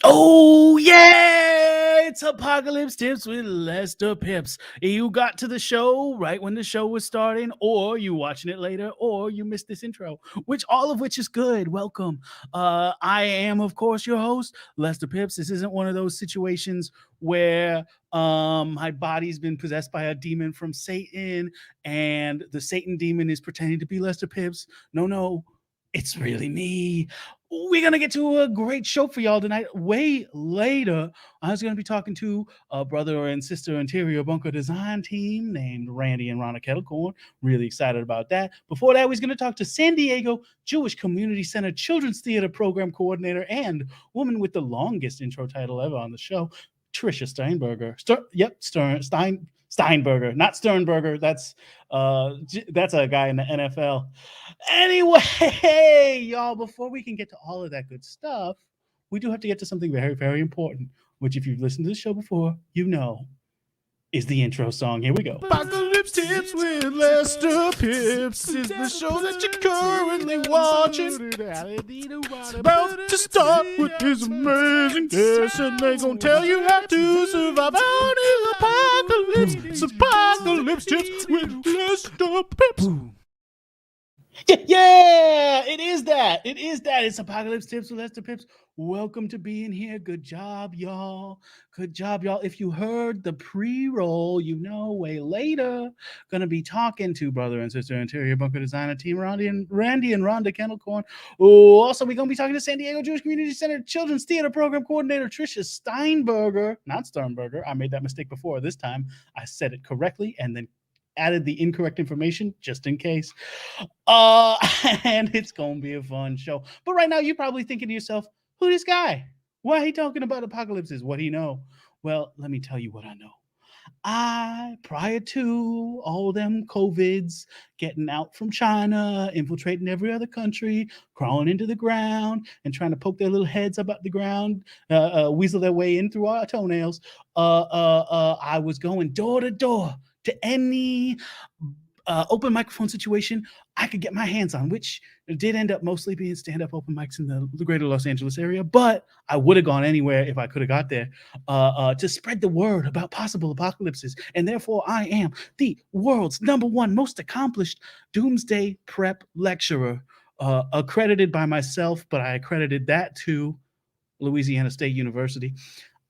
Oh, yeah! It's Apocalypse Tips with Lester Pipps. You got to the show right when the show was starting, or you watching it later, or you missed this intro, all of which is good. Welcome. I am, of course, your host, Lester Pipps. This isn't one of those situations where my body's been possessed by a demon from Satan, and the Satan demon is pretending to be Lester Pipps. No, it's really me. We're going to get to a great show for y'all tonight. Way later, I was going to be talking to a brother and sister interior bunker design team named Randy and Rhonda Kettlecorn. Really excited about that. Before that, we was going to talk to San Diego Jewish Community Center Children's Theater Program Coordinator and woman with the longest intro title ever on the show, Trisha Steinberger. Steinberger, not Sternberger. That's a guy in the NFL. Anyway, y'all, before we can get to all of that good stuff, we do have to get to something very, very important, which if you've listened to the show before, you know is the intro song. Here we go. Apocalypse Tips with Lester Pipps is the show that you're currently watching. It's about to start with his amazing guests, and they gonna tell you how to survive out in the apocalypse. It's Apocalypse Tips with Lester Pipps. Yeah, it is that. It's Apocalypse Tips with Lester Pipps. Welcome to being here. Good job, y'all. If you heard the pre-roll, you know way later, gonna be talking to brother and sister interior bunker designer team Randy and Rhonda Kettlecorn. Oh, also, we're gonna be talking to San Diego Jewish Community Center Children's Theater Program Coordinator Trisha Steinberger, not Sternberger. I made that mistake before. This time I said it correctly and then added the incorrect information just in case. And it's gonna be a fun show. But right now, you're probably thinking to yourself, who this guy? Why he talking about apocalypses? What he know? Well, let me tell you what I know. Prior to all them COVIDs getting out from China, infiltrating every other country, crawling into the ground, and trying to poke their little heads up out the ground, weasel their way in through our toenails, I was going door to door to any open microphone situation I could get my hands on, which did end up mostly being stand-up open mics in the greater Los Angeles area, but I would have gone anywhere if I could have got there to spread the word about possible apocalypses. And therefore, I am the world's #1 most accomplished doomsday prep lecturer, accredited by myself, but I accredited that to Louisiana State University.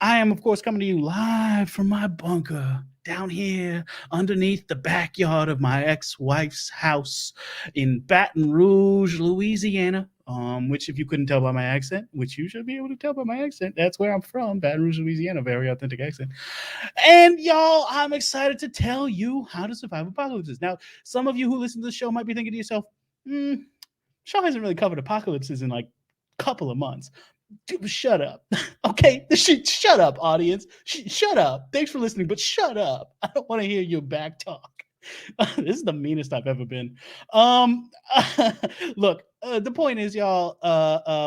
I am, of course, coming to you live from my bunker down here underneath the backyard of my ex-wife's house in Baton Rouge, Louisiana, which if you couldn't tell by my accent, which you should be able to tell by my accent, that's where I'm from, Baton Rouge, Louisiana, very authentic accent. And y'all, I'm excited to tell you how to survive apocalypses. Now, some of you who listen to the show might be thinking to yourself, show hasn't really covered apocalypses in like a couple of months. Dude, shut up. Okay, shut up, audience. Shut up. Thanks for listening, but shut up. I don't want to hear your back talk. This is the meanest I've ever been. Look, the point is, y'all,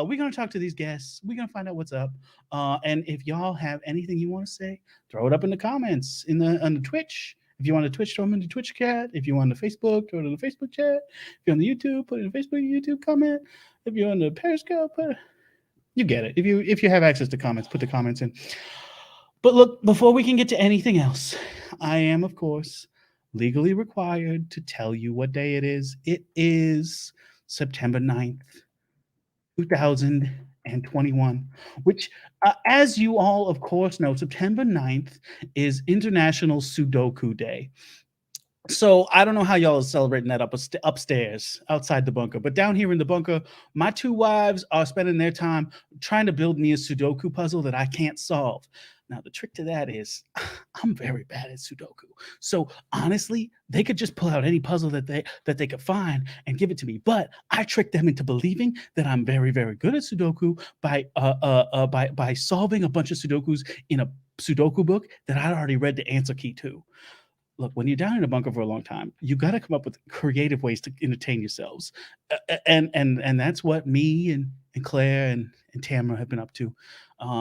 we're gonna talk to these guests. We're gonna find out what's up. And if y'all have anything you want to say, throw it up in the comments on the Twitch. If you want to Twitch, throw them in the Twitch chat. If you want the Facebook, throw it in the Facebook chat. If you're on the YouTube, put it in the Facebook YouTube comment. If you're on the Periscope, you get it. If you have access to comments, put the comments in. But look, before we can get to anything else, I am, of course, legally required to tell you what day it is. It is September 9th, 2021, which, as you all, of course, know, September 9th is International Sudoku Day. So I don't know how y'all are celebrating that upstairs outside the bunker, but down here in the bunker, my two wives are spending their time trying to build me a Sudoku puzzle that I can't solve. Now, the trick to that is I'm very bad at Sudoku. So honestly, they could just pull out any puzzle that they could find and give it to me. But I tricked them into believing that I'm very, very good at Sudoku by solving a bunch of Sudokus in a Sudoku book that I'd already read the answer key to. Look, when you're down in a bunker for a long time, you got to come up with creative ways to entertain yourselves, and that's what me and Claire and Tamara have been up to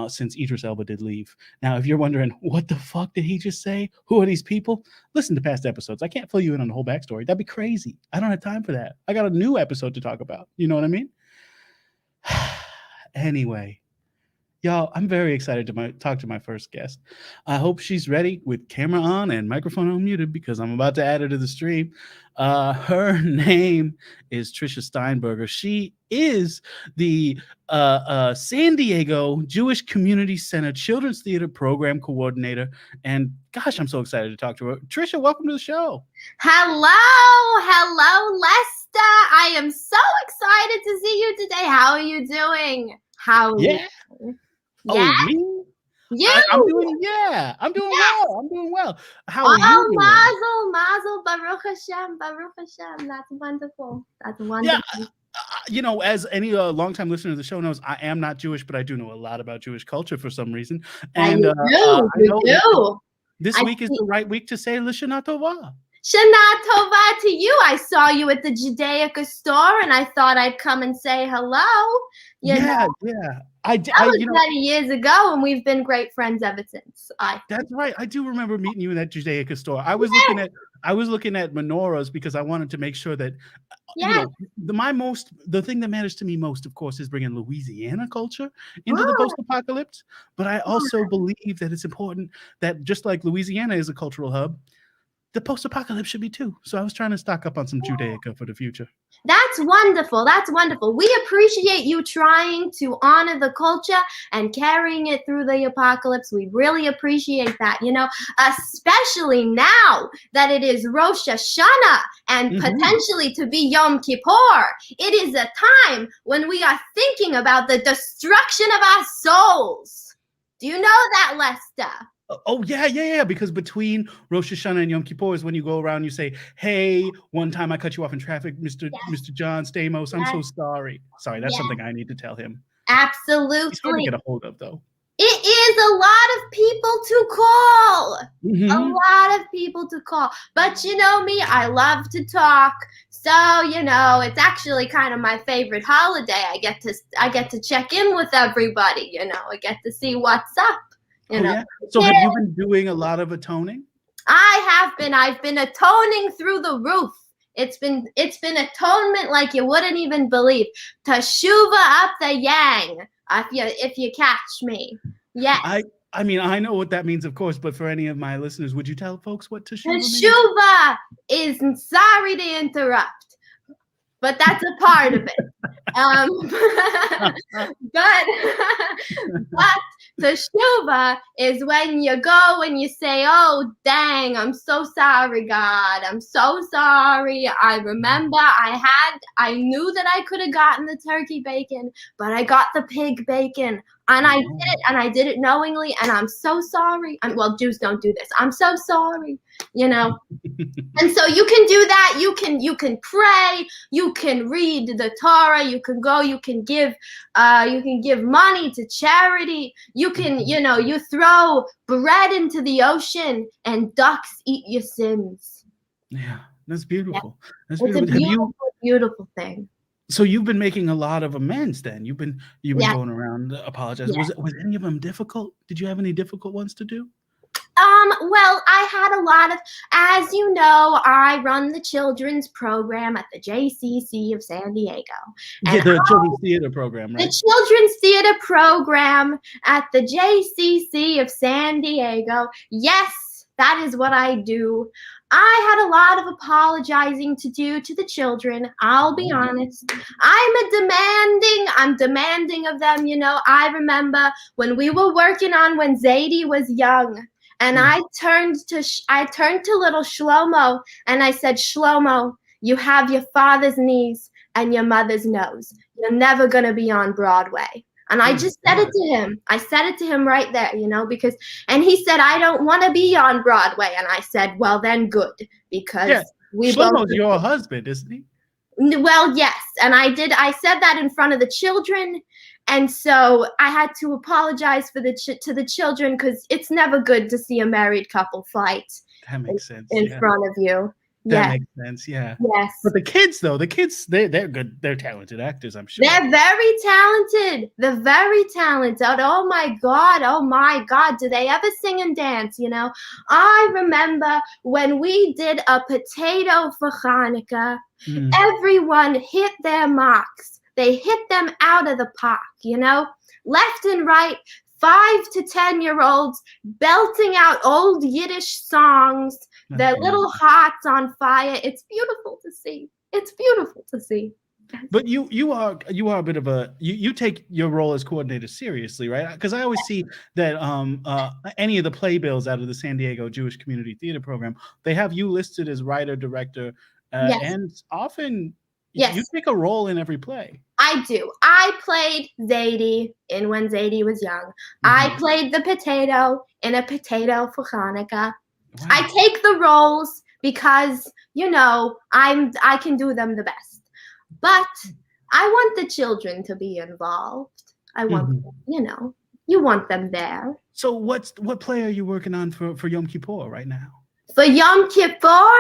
since Idris Elba did leave. Now, if you're wondering what the fuck did he just say, who are these people? Listen to past episodes. I can't fill you in on the whole backstory. That'd be crazy. I don't have time for that. I got a new episode to talk about. You know what I mean? Anyway, Y'all, I'm very excited to talk to my first guest. I hope she's ready with camera on and microphone unmuted because I'm about to add her to the stream. Her name is Trisha Steinberger. She is the San Diego Jewish Community Center Children's Theater Program Coordinator. And gosh, I'm so excited to talk to her. Trisha, welcome to the show. Hello, Lester. I am so excited to see you today. How are you doing? Yeah. Yeah. Oh, me? You? I'm doing well. I'm doing well. How are you doing? Mazel, Baruch Hashem. That's wonderful. Yeah, as any longtime listener to the show knows, I am not Jewish, but I do know a lot about Jewish culture for some reason. And you do. This week is the right week to say Lishana Tova. Shana Tova to you. I saw you at the Judaica store, and I thought I'd come and say hello. Yeah. That was many years ago, and we've been great friends ever since. That's right. I do remember meeting you in that Judaica store. I was looking at menorahs because I wanted to make sure that the thing that matters to me most, of course, is bringing Louisiana culture into the post-apocalypse. But I also believe that it's important that just like Louisiana is a cultural hub, the post-apocalypse should be too. So I was trying to stock up on some Judaica for the future. That's wonderful. We appreciate you trying to honor the culture and carrying it through the apocalypse. We really appreciate that, especially now that it is Rosh Hashanah and potentially to be Yom Kippur. It is a time when we are thinking about the destruction of our souls. Do you know that, Lester? Oh, yeah. Because between Rosh Hashanah and Yom Kippur is when you go around, you say, hey, one time I cut you off in traffic, Mr. John Stamos. I'm so sorry. Sorry, that's something I need to tell him. Absolutely. He's hard to get a hold of, though. It is a lot of people to call. A lot of people to call. But you know me, I love to talk. So, it's actually kind of my favorite holiday. I get to check in with everybody, I get to see what's up. So have you been doing a lot of atoning? I have been. I've been atoning through the roof. It's been atonement like you wouldn't even believe. Teshuva up the yang, if you catch me. Yes. I mean, I know what that means, of course, but for any of my listeners, would you tell folks what teshuva means? Teshuva is, sorry to interrupt, but that's a part of it. But teshuva is when you go and you say, oh, dang, I'm so sorry, God. I'm so sorry. I remember I knew that I could have gotten the turkey bacon, but I got the pig bacon. And I did it, and I did it knowingly, and I'm so sorry. Jews don't do this. I'm so sorry, And so you can do that. You can pray. You can read the Torah. You can go. You can give money to charity. You can, you throw bread into the ocean, and ducks eat your sins. Yeah, that's beautiful. Yeah. That's beautiful. It's a beautiful, beautiful thing. So you've been making a lot of amends then. You've been going around apologizing. Yeah. Was any of them difficult? Did you have any difficult ones to do? Well, I had a lot of, as you know, I run the children's program at the JCC of San Diego. And the children's theater program, right? The children's theater program at the JCC of San Diego. Yes, that is what I do. I had a lot of apologizing to do to the children. I'll be honest. I'm demanding of them. I remember when we were working on when Zadie was young, and I turned to little Shlomo and I said, Shlomo, you have your father's knees and your mother's nose. You're never going to be on Broadway. And I just said it to him. I said it to him right there, and he said, I don't want to be on Broadway. And I said, well, then good, because Shlomo's your husband, isn't he? Well, yes. And I said that in front of the children. And so I had to apologize to the children, because it's never good to see a married couple fight. That makes sense. In front of you. That makes sense, yeah. Yes. But the kids, they're good. They're talented actors, I'm sure. They're very talented. They're very talented. Oh my God. Do they ever sing and dance, I remember when we did a potato for Hanukkah, everyone hit their marks. They hit them out of the park, left and right, 5 to 10-year-olds belting out old Yiddish songs, their little hearts on fire. It's beautiful to see. It's beautiful to see. But you are a bit of a you take your role as coordinator seriously, right? Because I always see that any of the playbills out of the San Diego Jewish Community Theater Program, they have you listed as writer, director, and often you take a role in every play. I do. I played Zadie in When Zadie Was Young. I played the potato in A Potato for Hanukkah. Wow. I take the roles because, I can do them the best. But I want the children to be involved. I want, you want them there. So what play are you working on for Yom Kippur right now? For Yom Kippur,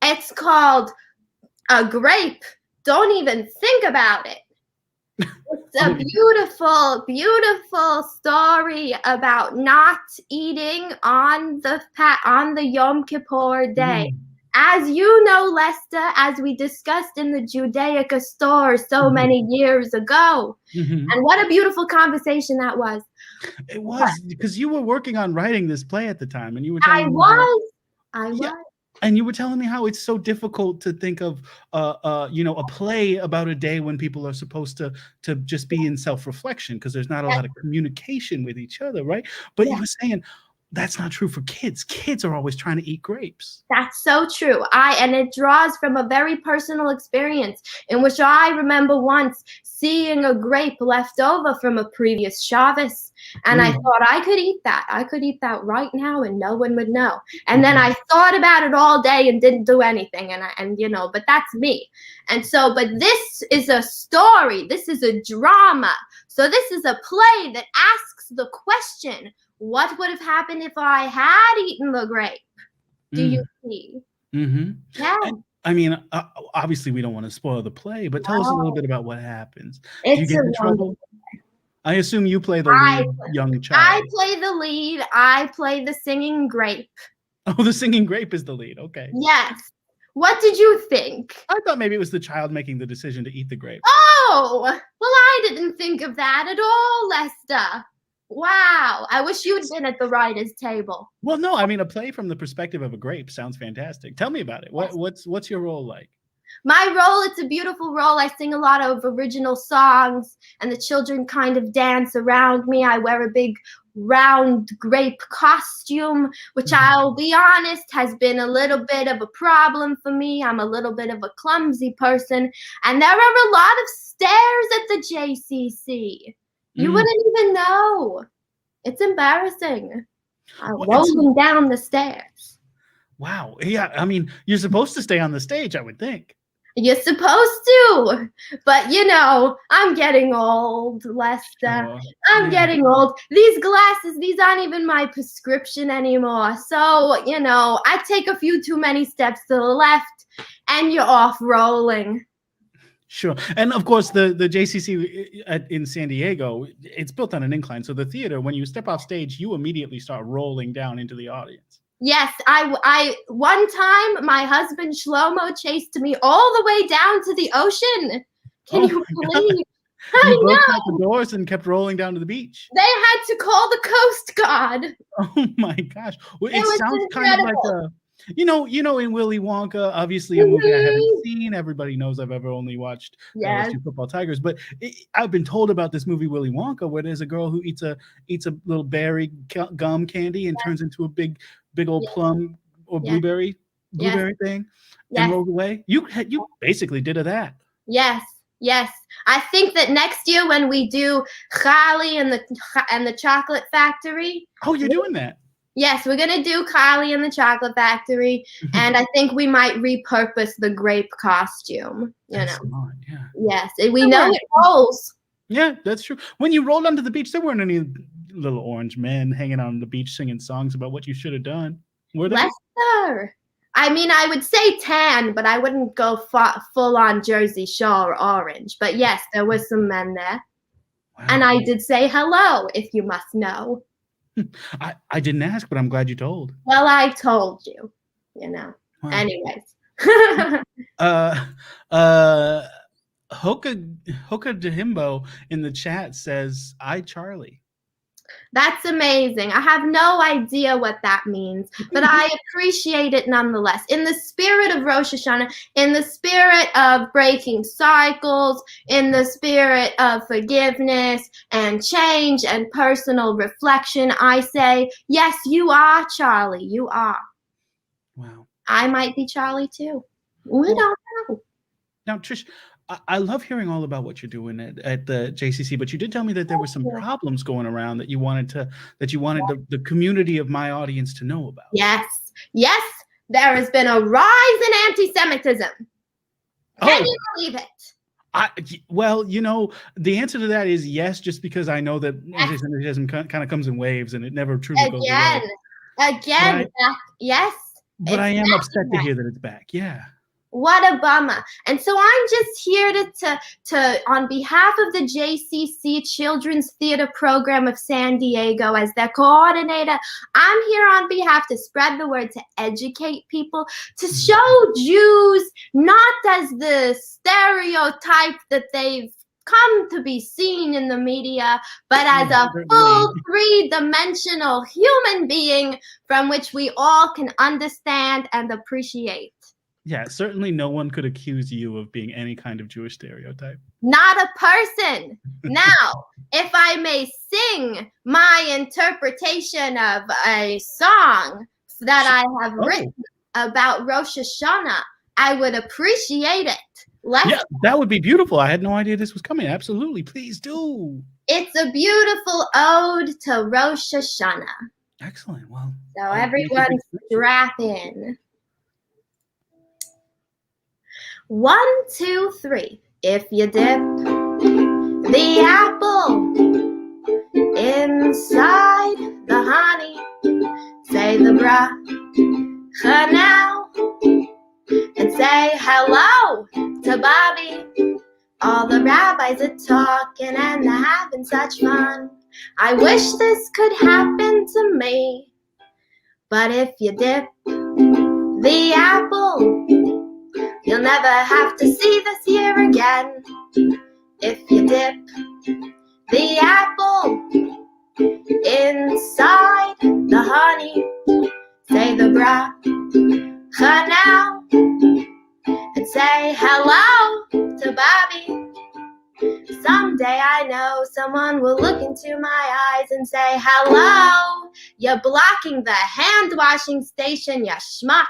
it's called A Grape. Don't even think about it. It's a beautiful, beautiful story about not eating on the Yom Kippur day. As you know, Lester, as we discussed in the Judaica store so many years ago. And what a beautiful conversation that was. It was, because you were working on writing this play at the time, and you were telling I me was. And you were telling me how it's so difficult to think of a play about a day when people are supposed to just be in self-reflection, because there's not a lot of communication with each other, right? But you were saying that's not true for kids. Kids are always trying to eat grapes. That's so true. And it draws from a very personal experience in which I remember once seeing a grape left over from a previous Shabbos. And I thought I could eat that. I could eat that right now and no one would know. And then I thought about it all day and didn't do anything. But that's me. And so, but this is a story. This is a drama. So this is a play that asks the question, what would have happened if I had eaten the grape? Do you see? Yeah. And, I mean, obviously we don't want to spoil the play, but tell us a little bit about what happens. It's Do you get in trouble? I assume you play the lead young child. I play the lead. I play the singing grape. Oh, the singing grape is the lead. Okay. Yes. What did you think? I thought maybe it was the child making the decision to eat the grape. Oh, well, I didn't think of that at all, Lester. Wow. I wish you'd been at the writer's table. Well, no, I mean, a play from the perspective of a grape sounds fantastic. Tell me about it. What's your role like? My role, it's a beautiful role. I sing a lot of original songs, and the children kind of dance around me. I wear a big round grape costume, which I'll be honest has been a little bit of a problem for me. I'm a little bit of a clumsy person, and there are a lot of stairs at the JCC. You wouldn't even know. It's embarrassing. I'm rolling down the stairs. Wow. Yeah. I mean, you're supposed to stay on the stage, I would think. You're supposed to. But, I'm getting old, Lester. I'm getting old. These glasses, these aren't even my prescription anymore. So, I take a few too many steps to the left and you're off rolling. Sure. And of course, the JCC in San Diego, it's built on an incline. So the theater, when you step off stage, you immediately start rolling down into the audience. Yes. I one time, my husband Shlomo chased me all the way down to the ocean. Can you believe? You broke out the doors and kept rolling down to the beach. They had to call the Coast Guard. Oh my gosh. Well, it sounds kind of like a... in Willy Wonka, obviously a movie I haven't seen. Everybody knows I've ever only watched Two Football Tigers. But I've been told about this movie Willy Wonka, where there's a girl who eats a little berry gum candy and turns into a big old plum or blueberry thing and rolls away. You basically did that. Yes. I think that next year when we do Chali and the Chocolate Factory. Oh, you're doing that. Yes, we're going to do Kylie and the Chocolate Factory, and I think we might repurpose the grape costume, Smart, yeah. Yes, we know it rolls. Yeah, that's true. When you rolled onto the beach, there weren't any little orange men hanging on the beach singing songs about what you should have done, were there? Lester. I mean, I would say tan, but I wouldn't go full on Jersey Shore orange. But yes, there were some men there. Wow. And I did say hello, if you must know. I didn't ask, but I'm glad you told. Well, I told you, Wow. Anyways. Hoka Dehimbo in the chat says, "I Charlie." That's amazing. I have no idea what that means, but I appreciate it nonetheless. In the spirit of Rosh Hashanah, in the spirit of breaking cycles, in the spirit of forgiveness and change and personal reflection, I say, yes, you are Charlie. You are. Wow. I might be Charlie too. We don't know. Now, Trish, I love hearing all about what you're doing at the JCC, but you did tell me that there were some problems going around that you wanted the community of my audience to know about. Yes, there has been a rise in anti-Semitism. Can you believe it? Well, the answer to that is yes, just because I know that anti-Semitism kind of comes in waves and it never truly goes away. Again, yes. But I am upset to hear that it's back. Yeah. What a bummer. And so I'm just here to on behalf of the JCC Children's Theater Program of San Diego, as their coordinator, I'm here on behalf to spread the word, to educate people, to show Jews not as the stereotype that they've come to be seen in the media, but as a full three-dimensional human being from which we all can understand and appreciate. Yeah, certainly no one could accuse you of being any kind of Jewish stereotype. Not a person. Now, if I may sing my interpretation of a song that I have written about Rosh Hashanah, I would appreciate it. Yeah, that would be beautiful. I had no idea this was coming. Absolutely. Please do. It's a beautiful ode to Rosh Hashanah. Excellent. Well, so everyone strap in. 1, 2, 3. If you dip the apple inside the honey, say the bracha now, and say hello to Bobby. All the rabbis are talking and they're having such fun. I wish this could happen to me. But if you dip the apple, you'll never have to see this year again. If you dip the apple inside the honey, say the bracha now, and say hello to Bobby. Someday I know someone will look into my eyes and say, hello, you're blocking the hand washing station, you schmuck.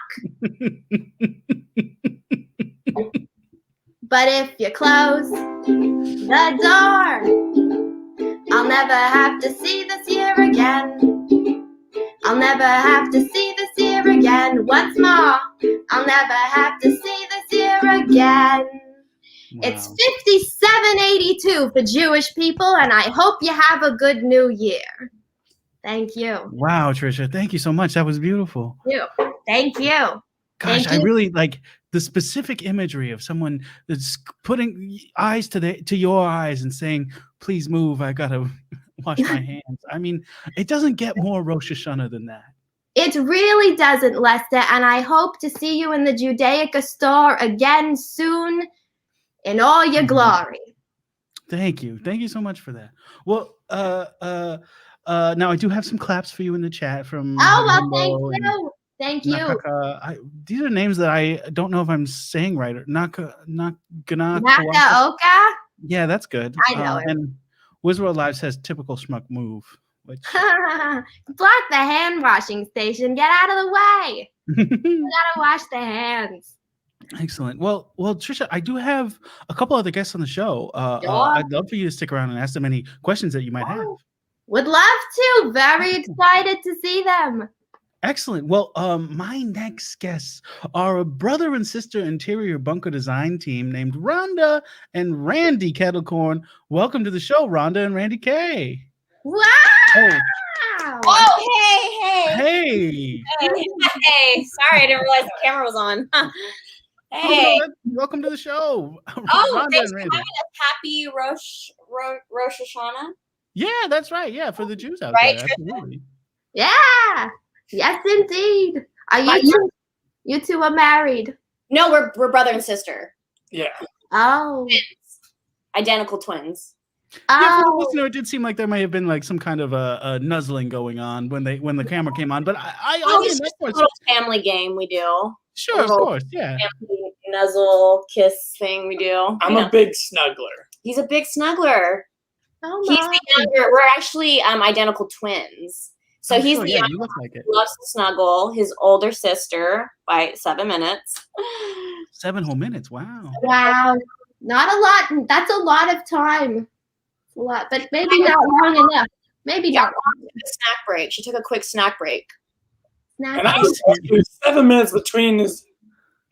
But if you close the door, I'll never have to see this year again. I'll never have to see this year again. Once more, I'll never have to see this year again. Wow. It's 5782 for Jewish people, and I hope you have a good new year. Thank you. Wow, Trisha, thank you so much. That was beautiful. Thank you. Gosh, I really like the specific imagery of someone that's putting eyes to your eyes and saying, please move, I gotta wash my hands. I mean, it doesn't get more Rosh Hashanah than that. It really doesn't, Lester, and I hope to see you in the Judaica store again soon in all your glory. Thank you. Thank you so much for that. Well, now I do have some claps for you in the chat from thank you. Thank you. Nakaka. These are names that I don't know if I'm saying right. Nakagaoka. Yeah, that's good. I know it. And Wizworld Live says typical schmuck move. Which... Block the hand washing station. Get out of the way. You gotta wash the hands. Excellent. Well, Trisha, I do have a couple other guests on the show. I'd love for you to stick around and ask them any questions that you might have. Would love to. Very excited to see them. Excellent. Well, my next guests are a brother and sister interior bunker design team named Rhonda and Randy Kettlecorn. Welcome to the show, Rhonda and Randy K. Wow! Oh, hey! Hey! Sorry, I didn't realize the camera was on. Hey! Welcome to the show. Oh, thanks for having us. Happy Rosh Hashanah. Yeah, that's right. Yeah, for the Jews out there. Absolutely. Yeah. Yes, indeed. Are you two are married? No, we're brother and sister. Yeah. Oh. identical twins. Yeah, for the Oh, listener, it did seem like there may have been like some kind of a nuzzling going on when the camera came on. But I Oh, mean, it's of just a course, little family game we do. sure, of little course, yeah. Family nuzzle kiss thing we do. I'm a big snuggler. He's a big snuggler. oh He's my. the younger. We're actually identical twins. So Oh, he's sure, the yeah, younger. you look like it. Loves to snuggle his older sister by 7 minutes. 7 whole minutes. Wow. Wow. Not a lot. That's a lot of time. It's a lot, but maybe not long enough. Maybe not long enough. Snack break. She took a quick snack break. And I was 7 minutes between is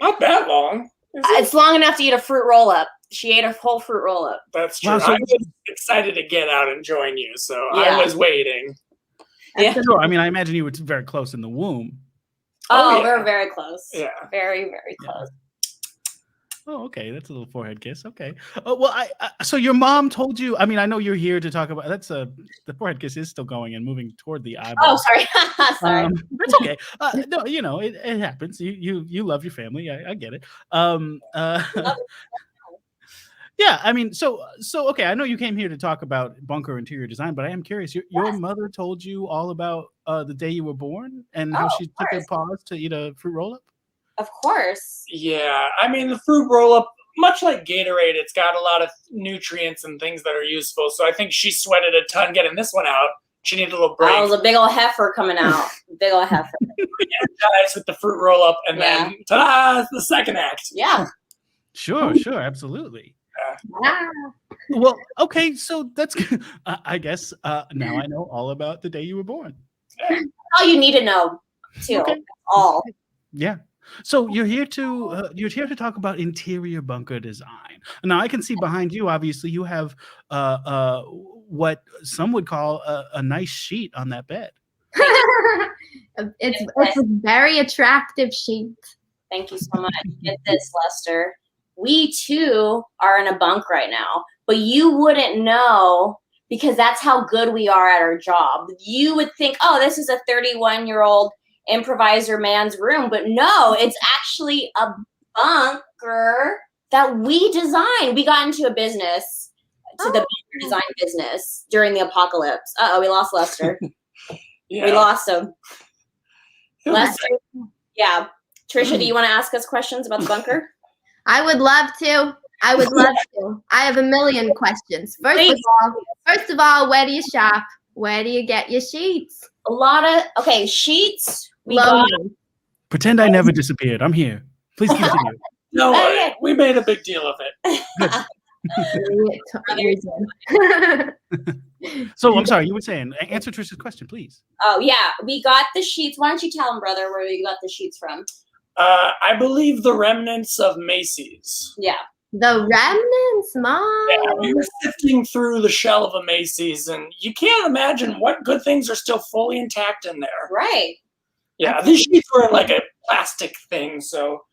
not that long. Is it? It's long enough to eat a fruit roll up. She ate a whole fruit roll up. That's true. Wow, so- I was excited to get out and join you, so Yeah. I was waiting. Yeah. Sure. I mean, I imagine you were very close in the womb. Oh, yeah. we're very close. Yeah. Very, very close. Oh, okay. That's a little forehead kiss. Okay. Oh, well, so your mom told you. I mean, I know you're here to talk about. That's the forehead kiss is still going and moving toward the eyeball. Oh, sorry. Sorry. That's okay. No, you know, it happens. You love your family. I get it. Yeah, I mean, so okay. I know you came here to talk about bunker interior design, but I am curious. Your mother told you all about the day you were born and how Oh, she of took a course. pause to eat a fruit roll up. Of course. Yeah, I mean, the fruit roll up, much like Gatorade, it's got a lot of nutrients and things that are useful. So I think she sweated a ton getting this one out. She needed a little break. Oh, it was a big old heifer coming out. Big old heifer. Energized with the fruit roll up, and then ta-da, it's the second act. Yeah. Sure, absolutely. Ah. Well, okay, so that's I guess now I know all about the day you were born. All you need to know, too. Okay. All. Yeah. So you're here to talk about interior bunker design. Now I can see behind you. Obviously, you have what some would call a nice sheet on that bed. it's a very attractive sheet. Thank you so much. Get this, Lester. We, too, are in a bunk right now. But you wouldn't know because that's how good we are at our job. You would think, oh, this is a 31-year-old improviser man's room. But no, it's actually a bunker that we designed. We got into a business, the bunker design business during the apocalypse. Uh-oh, we lost Lester. Yeah. We lost him. Lester, yeah. Trisha, do you want to ask us questions about the bunker? I would love to. I have a million questions. First of all, where do you shop? Where do you get your sheets? A lot of sheets. We got Pretend I never disappeared. I'm here. Please continue. No, Okay. we made a big deal of it. So I'm sorry, you were saying. Answer Trisha's question, please. Oh yeah, we got the sheets. Why don't you tell him, brother, where you got the sheets from? I believe the remnants of Macy's. Yeah. The remnants, Mom. Yeah, we were sifting through the shell of a Macy's, and you can't imagine what good things are still fully intact in there. Right. Yeah, these sheets were like a plastic thing, so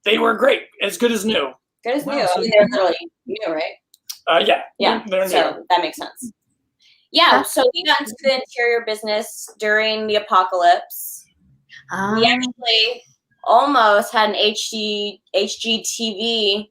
they were great, as good as new. Good as Wow, new. so I mean, they're literally new, right? Yeah, Yeah. they're new. So that makes sense. Yeah. So we got into the interior business during the apocalypse. We actually almost had an HGTV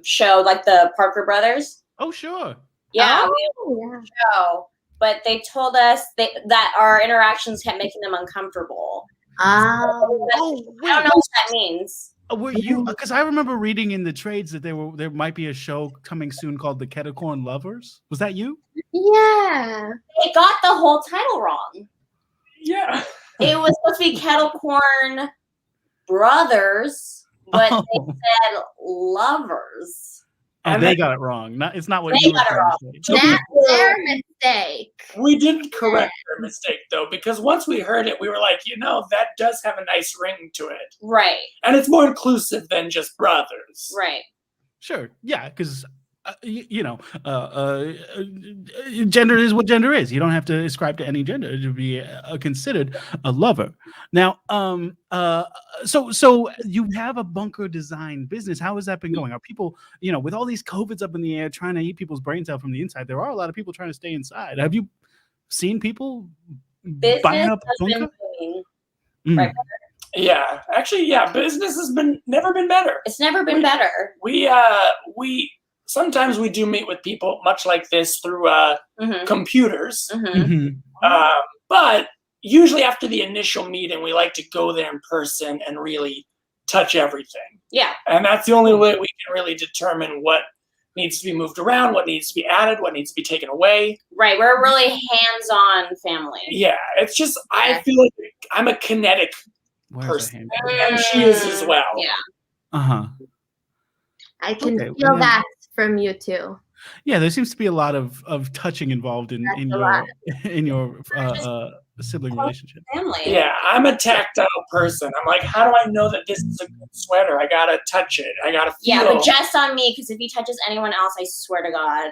show, like the Parker Brothers. Oh, sure. Yeah, Oh, we had a show, but they told us that our interactions kept making them uncomfortable. Oh, I don't know what that means. Were you? Because I remember reading in the trades that there might be a show coming soon called the Kettlecorn Lovers. Was that you? yeah. They got the whole title wrong. Yeah. It was supposed to be Kettlecorn Brothers, but they said Lovers. And they got it wrong. It's not what They you were got it trying wrong. to say. That's their mistake. We didn't correct our mistake, though, because once we heard it, we were like, that does have a nice ring to it. Right, And it's more inclusive than just brothers. right. Sure. Yeah, because gender is what gender is. You don't have to ascribe to any gender to be considered a lover. Now, so you have a bunker design business. How has that been going? Are people, with all these COVIDs up in the air, trying to eat people's brains out from the inside? There are a lot of people trying to stay inside. Have you seen people Business buying up has been bunker? booming. Mm. Right. Yeah. Actually, yeah, business has never been better. It's never been better. We sometimes we do meet with people much like this through computers. Mhm. But usually after the initial meeting, we like to go there in person and really touch everything. Yeah. And that's the only way we can really determine what needs to be moved around, what needs to be added, what needs to be taken away. Right. We're a really hands-on family. Yeah, it's just, I feel like I'm a kinetic Where's person, the hand? and she is as well. Yeah. Uh-huh. I can Okay, feel well, that from you too. Yeah, there seems to be a lot of touching involved in That's a lot. your sibling relationship. Family. Yeah, I'm a tactile person. I'm like, how do I know that this is a good sweater? I gotta touch it. I gotta feel. Yeah, but just on me, because if he touches anyone else, I swear to God,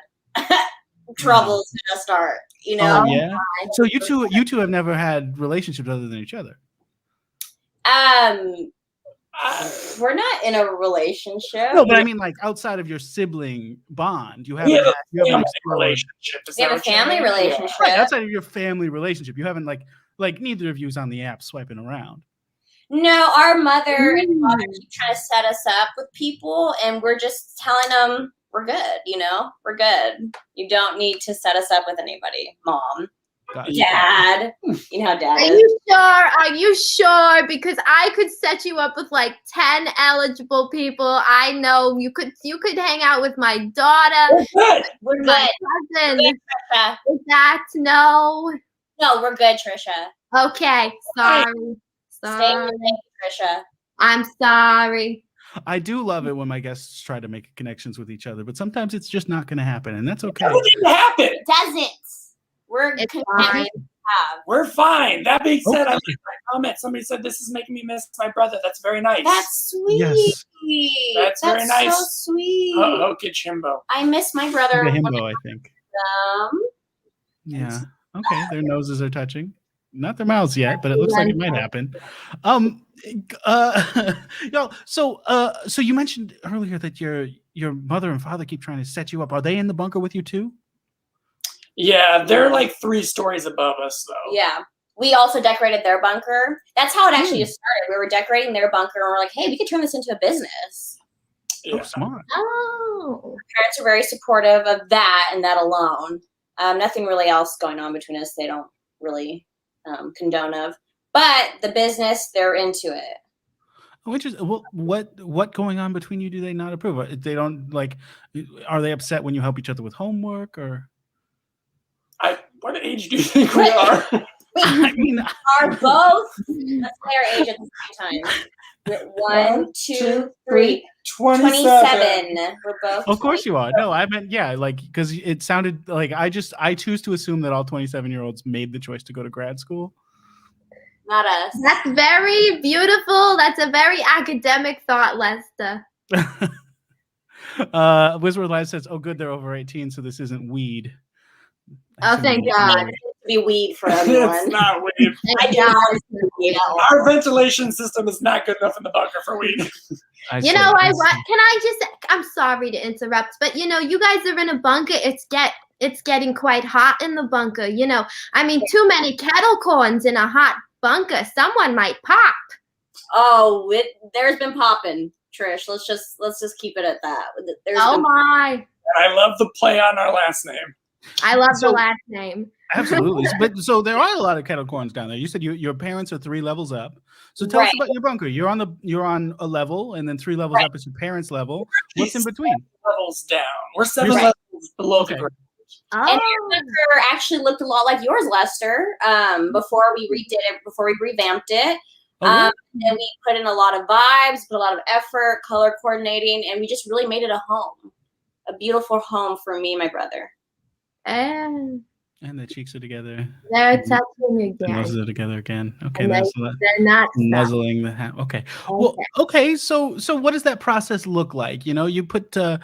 trouble's gonna start. You know? Oh yeah. So you two have never had relationships other than each other. We're not in a relationship. No, but I mean, like outside of your sibling bond, you We haven't. have a family explored- relationship. Is We have that a what you family mean? relationship. Right, outside of your family relationship, you haven't like neither of you's on the app swiping around. No, our mother and father keep trying to set us up with people, and we're just telling them we're good. You know, we're good. You don't need to set us up with anybody, Mom, Gotcha. Dad. You know how Dad Are is. you sure? Are you sure? Because I could set you up with like 10 eligible people. I know you could hang out with my daughter, We're good. We're my good. cousin. Trisha. Is that no? No, we're good, Trisha. Okay, sorry. Stay in your Sorry. lane, Trisha. I'm sorry. I do love it when my guests try to make connections with each other, but sometimes it's just not going to happen, and that's okay. That didn't happen. It doesn't. We're It's content fine. with what we have. We're fine. That being said, I Okay. like my comment. Somebody said this is making me miss my brother. That's very nice. That's sweet. Yes. That's very nice. so sweet. Oh, good Chimbo. I miss my brother. The when himbo, I think. Yeah. Okay. Their noses are touching. Not their mouths yet, but it looks like it might happen. So you mentioned earlier that your mother and father keep trying to set you up. Are they in the bunker with you too? Yeah, they're like 3 stories above us, though. Yeah. We also decorated their bunker. That's how it actually just started. We were decorating their bunker, and we're like, hey, we could turn this into a business. Yeah. Oh, smart. Oh. Parents are very supportive of that and that alone. Nothing really else going on between us. They don't really condone of. But the business, they're into it. Oh, interesting. Well, what going on between you do they not approve? They don't like. Are they upset when you help each other with homework or? What age do you think we are? I mean, Are both, let's say our age at the same time. We're 1, 2, 3, 27. We're both. of course you are. No, I meant because it sounded like I choose to assume that all 27-year-olds made the choice to go to grad school. Not us. That's very beautiful. That's a very academic thought, Lester. Wizard Live says, "Oh, good, they're over 18, so this isn't weed." Oh, thank God. To be weed for It's everyone. not weed. Thank I do God. not listen to weed at all. Our ventilation system is not good enough in the bunker for weed. You know what? Can I just? I'm sorry to interrupt, but you guys are in a bunker. It's getting quite hot in the bunker. I mean, too many Kettlecorns in a hot bunker. Someone might pop. Oh, there's been popping, Trish. Let's just keep it at that. There's Oh been my! I love the play on our last name. I love the last name. Absolutely. So there are a lot of Kettlecorns down there. You said your parents are 3 levels up. So tell us Right. about your bunker. You're on a level, and then 3 levels Right. up is your parents' level. What's in between? Levels down. We're 7 Right. levels below Okay. the ground. And your bunker actually looked a lot like yours, Lester. Before we redid it, before we revamped it, Oh, really? and we put in a lot of vibes, put a lot of effort, color coordinating, and we just really made it a home, a beautiful home for me and my brother. And And the cheeks are together. they're touching The again. noses are together again. Okay, And that's they're not nuzzling the hat. Okay. Well, okay. So what does that process look like? You put your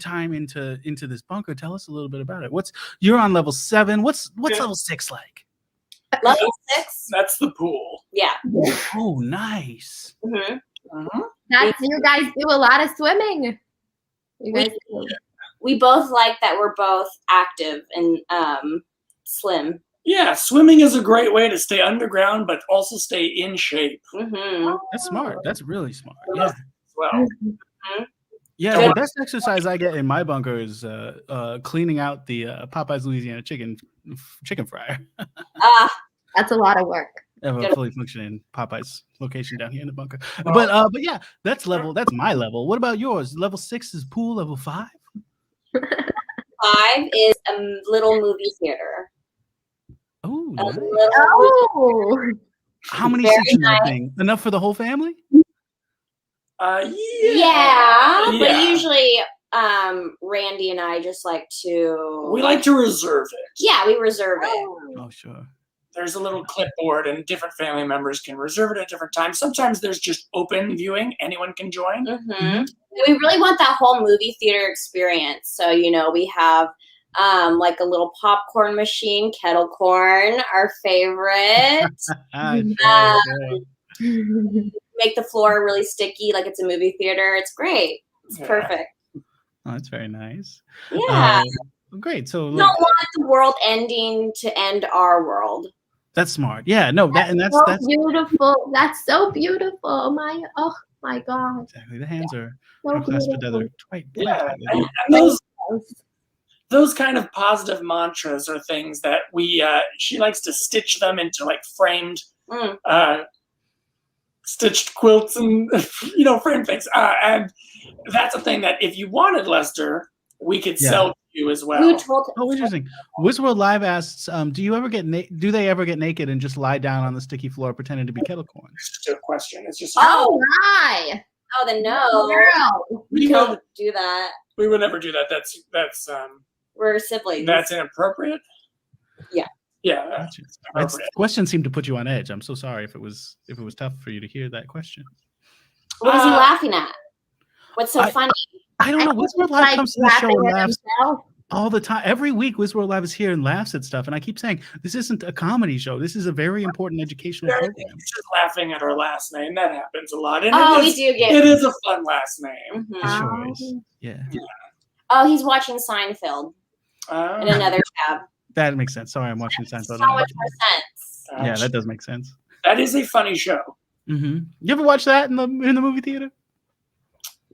time into this bunker. Tell us a little bit about it. You're on level 7. What's level 6 like? Level 6? That's the pool. Yeah. Oh, nice. Mm-hmm. That's you guys do a lot of swimming. You guys do. We both like that we're both active and slim. Yeah, swimming is a great way to stay underground, but also stay in shape Mm-hmm. That's smart. That's really smart. for Yeah. us as well. Yeah, Don't the best exercise I get in my bunker is cleaning out the Popeyes Louisiana chicken fryer. Ah, That's a lot of work. I have a Good. fully functioning Popeyes location down here in the bunker. But yeah, that's my level. What about yours? Level 6 is pool, level 5? 5 is a little movie theater. Oh, A nice. little Oh, How many Very seats in that thing? Enough for the whole family? Yeah, but Yeah. usually Randy and I just like to We like to reserve it. Yeah, we reserve it. Oh, sure. There's a little clipboard, and different family members can reserve it at different times. Sometimes there's just open viewing; anyone can join. Mm-hmm. We really want that whole movie theater experience. So, we have like a little popcorn machine, Kettlecorn, our favorite. Make the floor really sticky like it's a movie theater. It's great. It's perfect. Oh, that's very nice. Yeah. Great. So We don't want the world ending to end our world. that's smart. Yeah, no, that's beautiful. That's so beautiful. Oh my God. exactly. The hands are So clasped beautiful. together. Quite Yeah, tightly. and those kind of positive mantras are things that she likes to stitch them into like framed stitched quilts and framed things, and that's a thing that if you wanted, Lester, we could sell to you as well. Who told Oh, interesting. Wizworld Live asks, do they ever get naked and just lie down on the sticky floor pretending to be Kettlecorn? It's just a question. It's just Hi. Oh, then no. Girl. We don't do that. we would never do that. That's We're siblings. that's inappropriate. Yeah. Yeah. Gotcha. That's That inappropriate. question seemed to put you on edge. I'm so sorry if it was tough for you to hear that question. What is he laughing at? What's so funny? I don't know. Wizworld Live comes to the show and laughs himself. all the time. Every week, Wizworld Live is here and laughs at stuff. And I keep saying, this isn't a comedy show. This is a very important educational program. He's just laughing at our last name. That happens a lot. And We do get. it is a fun last name. Mhm. It sure is. Yeah. Oh, he's watching Seinfeld in another tab. That makes sense. Sorry, I'm watching Seinfeld. So much more sense. Yeah, that does make sense. That is a funny show. Mm-hmm. You ever watch that in the movie theater?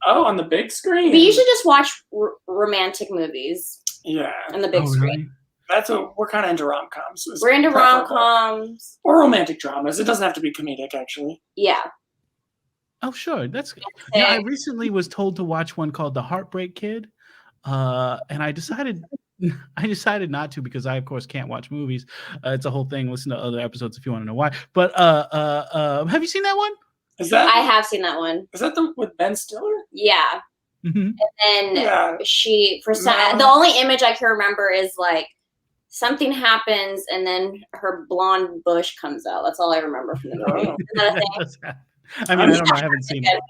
Oh, on the big screen. We usually just watch romantic movies Yeah. on the big screen. That's what we're kind of into rom-coms. We're into rom-coms or romantic dramas. It doesn't have to be comedic, actually. Yeah. Oh, sure. That's good. Yeah, I recently was told to watch one called The Heartbreak Kid, and I decided not to because I, of course, can't watch movies. It's a whole thing. Listen to other episodes if you want to know why. But have you seen that one? I have seen that one. Is that the with Ben Stiller? Yeah. Mm-hmm. And then the only image I can remember is like something happens and then her blonde bush comes out. That's all I remember from the movie. Is that a thing? I mean, I don't know. I haven't seen it.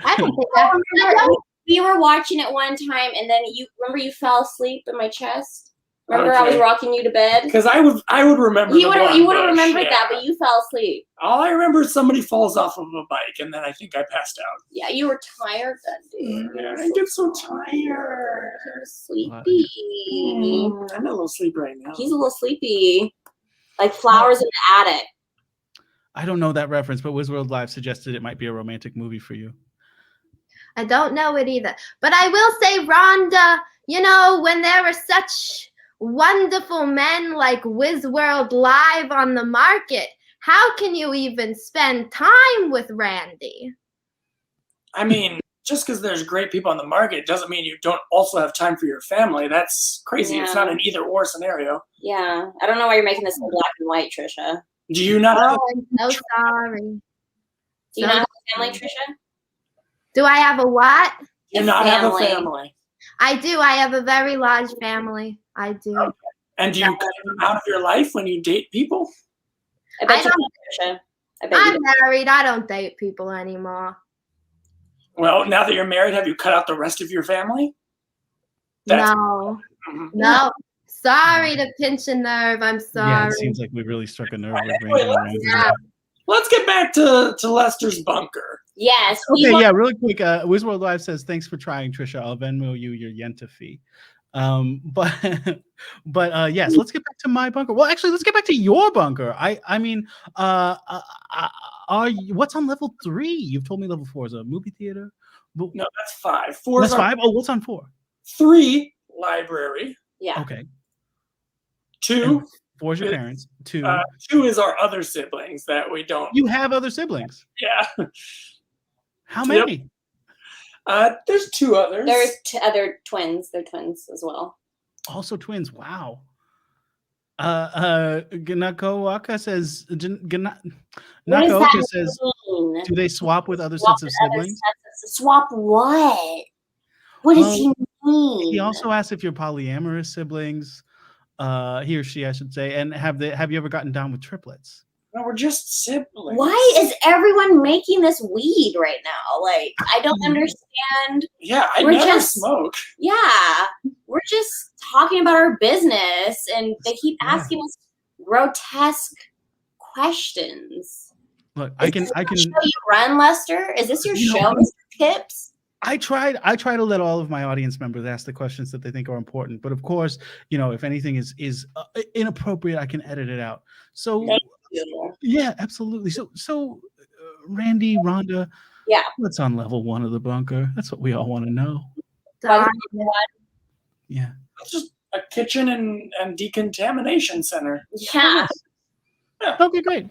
I don't think that. We were watching it one time, and then you fell asleep in my chest. Remember, I was rocking you to bed. Because I would remember. You would have remembered that, but you fell asleep. All I remember is somebody falls off of a bike, and then I think I passed out. Yeah, you were tired that day. Yeah, I get so tired. You're sleepy. I'm a little sleepy right now. He's a little sleepy, like flowers in the attic. I don't know that reference, but Wizworld Live suggested it might be a romantic movie for you. I don't know it either. But I will say, Rhonda, when there are such wonderful men like Wizworld Live on the market, how can you even spend time with Randy? I mean, just because there's great people on the market doesn't mean you don't also have time for your family. That's crazy. Yeah. It's not an either-or scenario. Yeah, I don't know why you're making this in black and white, Trisha. Do you not have I'm so sorry. Do you not have a family, Trisha? Do I have a what? Do you not have a family? I do. I have a very large family. I do. Okay. And do you cut them out of your life when you date people? I bet I you don't- do, Trisha. I bet you I'm do. married. I don't date people anymore. Well, now that you're married, have you cut out the rest of your family? That's- No. Mhm. No. Sorry to pinch a nerve. I'm sorry. Yeah, it seems like we really struck a nerve with Anyway, Randy around here. Yeah. Let's get back to Lester's bunker. Yes. Okay, yeah, really quick. Wizworld Live says, thanks for trying, Trisha. I'll Venmo you your Yenta fee. But yes, let's get back to my bunker. Well, actually, let's get back to your bunker. I mean, what's on level 3? You've told me level 4 is a movie theater, Well, No, that's 5. 4 that's is 5. Oh, what's on 4? 3, library. Yeah. Okay. 2, 4 is your is, parents. 2. 2 is our other siblings that we don't. You have other siblings. Yeah. How Yep. many? There's 2 others. There's other twins. They're twins as well. Also twins. Wow. Ganakowaka says. What does Nakaoka that says. mean? Do they swap with other Swap sets of with other siblings? Swap what? What does he mean? He also asks if you're polyamorous siblings. He or she, I should say. And have you ever gotten down with triplets? No, we're just siblings. Why is everyone making this weed right now? Like, I don't understand. Yeah, I We're never just- smoke. Yeah, we're just talking about our business, and they keep asking us grotesque questions. Look, Is this the show you run, Lester? Is this your show, Mr. Pipps? I try to let all of my audience members ask the questions that they think are important, but of course, if anything is inappropriate, I can edit it out. So Thank you. yeah, absolutely. So Randy, Rhonda, Yeah. what's on level 1 of the bunker? That's what we all want to know. Sorry. Yeah. It's just a kitchen and decontamination center. Yeah. Okay, great.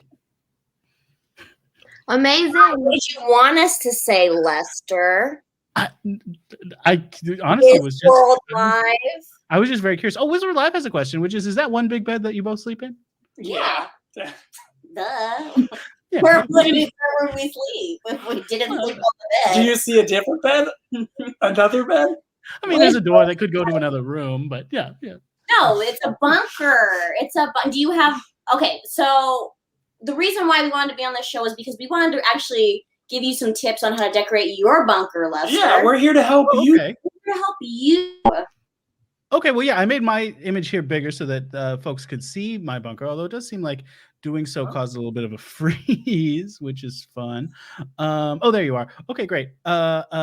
Amazing. What did you want us to say, Lester? I honestly Is was World just Live? I was just very curious. Oh, Wizard Live has a question, which is that one big bed that you both sleep in? Yeah. Duh. Yeah. Where would we sleep if we didn't sleep on the Do bed? you see a different bed? Another bed? I mean, there's a door that could go to another room, but yeah. No, it's a bunker. Do you have? Okay, so the reason why we wanted to be on this show is because we wanted to actually give you some tips on how to decorate your bunker, Lester. Yeah, we're here to help Oh, you. okay. We're here to help you. Okay, well, yeah, I made my image here bigger so that folks could see my bunker, although it does seem like doing so caused a little bit of a freeze, which is fun. Oh, there you are. Okay, great. Well,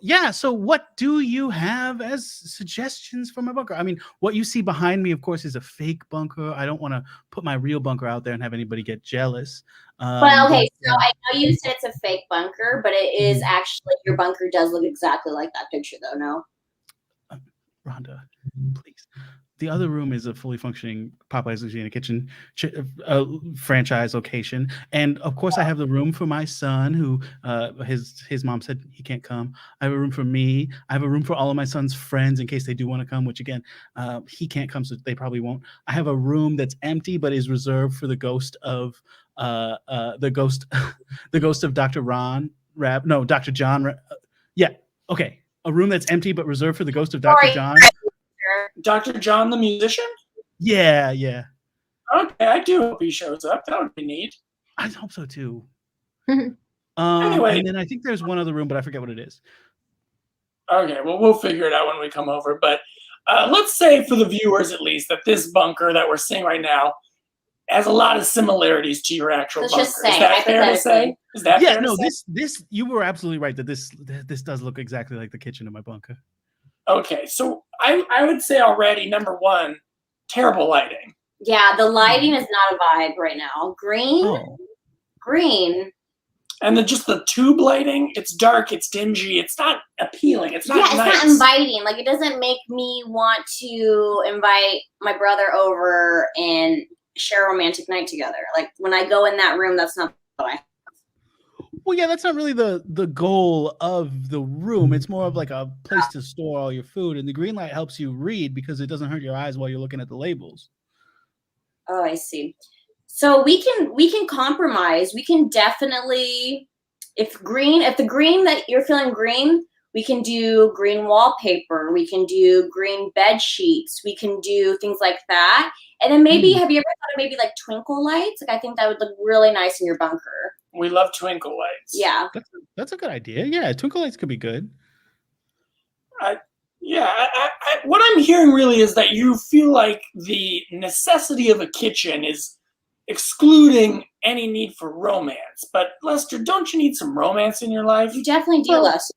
yeah, so what do you have as suggestions for my bunker? I mean, what you see behind me, of course, is a fake bunker. I don't want to put my real bunker out there and have anybody get jealous. But okay, so I know you said it's a fake bunker, but it is actually, your bunker does look exactly like that picture, though, no? Rhonda, please. The other room is a fully functioning Popeye's Louisiana Kitchen franchise location, and of course, I have the room for my son, who his mom said he can't come. I have a room for me. I have a room for all of my son's friends in case they do want to come, which again, he can't come, so they probably won't. I have a room that's empty but is reserved for the ghost of the ghost of Dr. Dr. John. Yeah, okay, a room that's empty but reserved for the ghost of Dr. John. Dr. John the musician? Yeah. Okay, I do hope he shows up. That would be neat. I hope so too. Anyway. And then I think there's one other room, but I forget what it is. Okay, well, we'll figure it out when we come over. But let's say, for the viewers at least, that this bunker that we're seeing right now has a lot of similarities to your actual Let's bunker. just say, Is that fair to say? Is that fair to say? This you were absolutely right that this does look exactly like the kitchen of my bunker. Okay, so I would say already, number one, terrible lighting. Yeah, the lighting is not a vibe right now. Green. And just the tube lighting, it's dark, it's dingy, it's not appealing, it's not Yeah, it's nice. not inviting. Like, it doesn't make me want to invite my brother over and share a romantic night together. Like, when I go in that room, that's not what I. Well, yeah, that's not really the goal of the room. It's more of like a place to store all your food, and the green light helps you read because it doesn't hurt your eyes while you're looking at the labels. Oh, I see. So we can compromise. We can definitely, if the green that you're feeling green, we can do green wallpaper. We can do green bed sheets. We can do things like that. And then maybe, have you ever thought of maybe like twinkle lights? Like, I think that would look really nice in your bunker. We love twinkle lights. Yeah. That's a good idea. Yeah, twinkle lights could be good. What I'm hearing really is that you feel like the necessity of a kitchen is excluding any need for romance. But Lester, don't you need some romance in your life? You definitely do, Lester.